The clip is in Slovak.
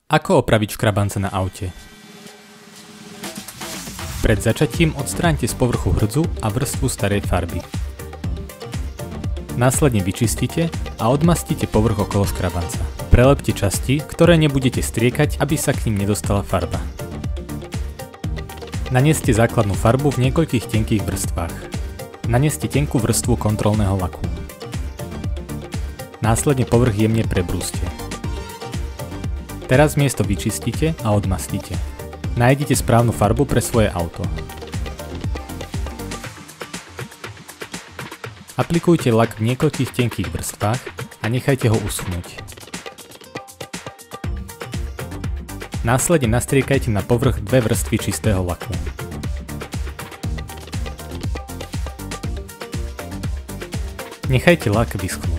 Ako opraviť škrabance na aute? Pred začatím odstráňte z povrchu hrdzu a vrstvu starej farby. Následne vyčistite a odmastite povrch okolo škrabanca. Prelepte časti, ktoré nebudete striekať, aby sa k nim nedostala farba. Nanieste základnú farbu v niekoľkých tenkých vrstvách. Nanieste tenkú vrstvu kontrolného laku. Následne povrch jemne prebrúste. Teraz miesto vyčistíte a odmastíte. Nájdite správnu farbu pre svoje auto. Aplikujte lak v niekoľkých tenkých vrstvách a nechajte ho uschnúť. Následne nastriekajte na povrch 2 vrstvy čistého laku. Nechajte lak vyschnúť.